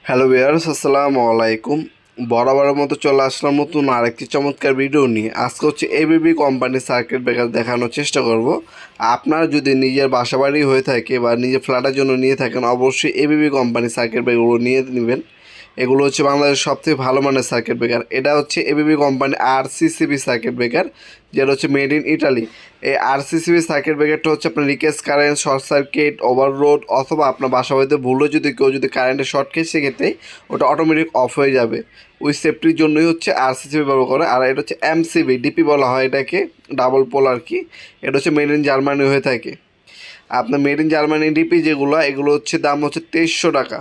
Hello viewers, আসসালামু আলাইকুম। বরাবরের মতো চলে আসলাম নতুন আরেকটি চমৎকার ভিডিও নিয়ে। আজকে হচ্ছে এবিবি কোম্পানির সার্কিট ব্রেকার দেখানোর চেষ্টা করব। আপনার যদি নিজের বাসাবাড়ি হয়ে থাকে বা নিজের ফ্ল্যাটের জন্য নিয়ে থাকেন, অবশ্যই এবিবি কোম্পানির সার্কিট ব্রেকারগুলো নিয়ে নেবেন। এগুলো হচ্ছে বাংলাদেশের সবথেকে ভালো মানের সার্কিট ব্রেকার। এটা হচ্ছে ABB company RCCB circuit breaker, যেটা হচ্ছে মেড ইন ইটালি। এই আরসিসিবি সার্কিট ব্রেকারটা হচ্ছে আপনার রিকেস কারেন্ট, শর্ট সার্কিট, ওভারলোড অথবা আপনার বাসা বাড়িতে ভুলে যদি কেউ কারেন্টের শর্ট খেয়ে, সেক্ষেত্রে ওটা অটোমেটিক অফ হয়ে যাবে। ওই সেফটির জন্যই হচ্ছে আরসিসিবি ব্যবহার করে। আর এটা হচ্ছে এমসিবি ডিপি বলা হয় এটাকে, ডাবল পোল আর কি। এটা হচ্ছে মেড ইন জার্মানি হয়ে থাকে। আপনার মেড ইন জার্মানি ডিপি যেগুলো, এগুলো হচ্ছে দাম হচ্ছে 2300 টাকা,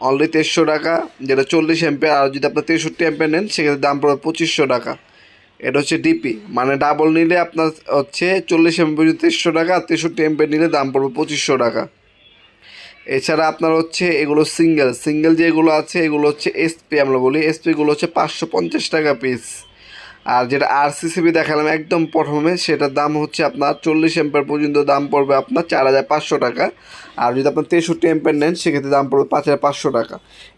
অনলি 2300 টাকা, যেটা 40 অ্যাম্পিয়ার। আর যদি আপনার 63 অ্যাম্পিয়ার নেন, সেক্ষেত্রে দাম পড়বে 2500 টাকা। এটা হচ্ছে ডিপি, মানে ডাবল নিলে আপনার হচ্ছে 40 অ্যাম্পিয়ার 2300 টাকা, আর 63 অ্যাম্পিয়ার নিলে দাম পড়বে 2500 টাকা। এছাড়া আপনার হচ্ছে এগুলো সিঙ্গেল যেগুলো আছে, এগুলো হচ্ছে এসপি আমরা বলি, এসপিগুলো হচ্ছে 550 টাকা পিস। আর যেটা আরসিসিবি দেখালাম একদম প্রথমে, সেটার দাম হচ্ছে আপনার 40 অ্যাম্পিয়ার পর্যন্ত দাম পড়বে আপনার 4500 টাকা। আর যদি আপনার 63 অ্যাম্পিয়ার নেন, সেক্ষেত্রে দাম পড়বে 5500 টাকা।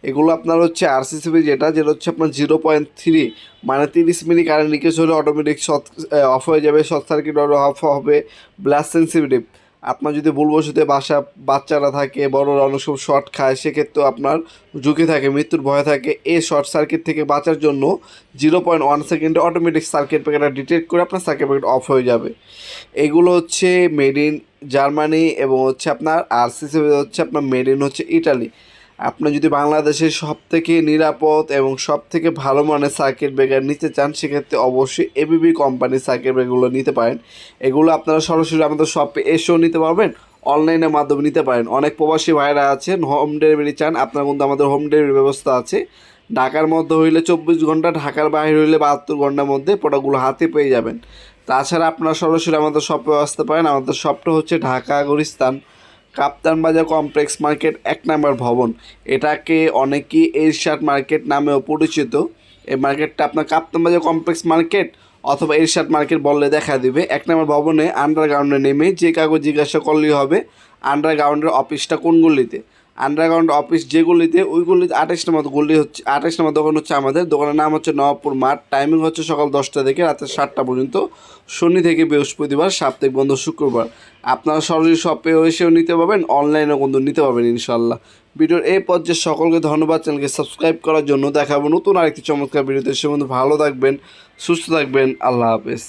এগুলো আপনার হচ্ছে আরসিসিবি যেটা হচ্ছে আপনার 0.3, মানে 30 মিলি কারেন্ট লিকেজ হলে অটোমেটিক অফ হয়ে যাবে, শর্ট সার্কিট অফ হবে। ব্লাস্ট সেন্সিটিভ, আপনার যদি ভুলবশত বাচ্চারা থাকে, বড়রা অনেক সময় শর্ট খায়, সেক্ষেত্রেও আপনার ঝুঁকি থাকে, মৃত্যুর ভয় থাকে। এই শর্ট সার্কিট থেকে বাঁচার জন্য 0.1 সেকেন্ডে অটোমেটিক সার্কিট ব্রেকারটা ডিটেক্ট করে আপনার সার্কিট ব্রেকার অফ হয়ে যাবে। এগুলো হচ্ছে মেড ইন জার্মানি, এবং হচ্ছে আপনার আরসিসি হচ্ছে আপনার মেড ইন হচ্ছে ইটালি। আপনি যদি বাংলাদেশের সবথেকে নিরাপদ এবং সবথেকে ভালো মানের সার্কিট ব্রেকার নিতে চান, সেক্ষেত্রে অবশ্যই এবিবি কোম্পানির সার্কিট ব্রেকারগুলো নিতে পারেন। এগুলো আপনারা সরাসরি আমাদের শপে এসেও নিতে পারবেন, অনলাইনের মাধ্যমে নিতে পারেন। অনেক প্রবাসী ভাইরা আছেন হোম ডেলিভারি চান, আপনার কিন্তু আমাদের হোম ডেলিভারি ব্যবস্থা আছে। ঢাকার মধ্যে হইলে 24 ঘন্টা, ঢাকার বাইরে হইলে 72 ঘন্টার মধ্যে প্রোডাক্টগুলো হাতে পেয়ে যাবেন। তাছাড়া আপনারা সরাসরি আমাদের শপে আসতে পারেন। আমাদের শপটা হচ্ছে ঢাকা গুলিস্তান কাপ্তান বাজার কমপ্লেক্স মার্কেট 1 নম্বর ভবন। এটাকে অনেকেই এরশাদ মার্কেট নামেও পরিচিত। এই মার্কেটটা আপনার কাপ্তান বাজার কমপ্লেক্স মার্কেট অথবা এরশাদ মার্কেট বললে দেখা দিবে। 1 নম্বর ভবনে আন্ডারগ্রাউন্ডে নেমে যে কাগজ জিজ্ঞাসা করলেই হবে আন্ডারগ্রাউন্ডের অফিসটা কোন গলিতে। আন্ডারগ্রাউন্ড অফিস যেগুলিতে, ওইগুলিতে 28 নম্বর গলি হচ্ছে, 28 নম্বর দোকান হচ্ছে আমাদের। দোকানের নাম হচ্ছে নবাবপুর মাঠ। টাইমিং হচ্ছে সকাল 10টা থেকে রাতে 7টা পর্যন্ত, শনি থেকে বৃহস্পতিবার, সাপ্তাহিক বন্ধ শুক্রবার। আপনারা সরাসরি শপে এসেও নিতে পারবেন, অনলাইনেও কিন্তু নিতে পারবেন ইনশাল্লাহ। ভিডিওর এই পর্যায়ে সকলকে ধন্যবাদ চ্যানেলকে সাবস্ক্রাইব করার জন্য। দেখাবো নতুন আরেকটি চমৎকার ভিডিওতে। সে বন্ধু ভালো থাকবেন, সুস্থ থাকবেন, আল্লাহ হাফেজ।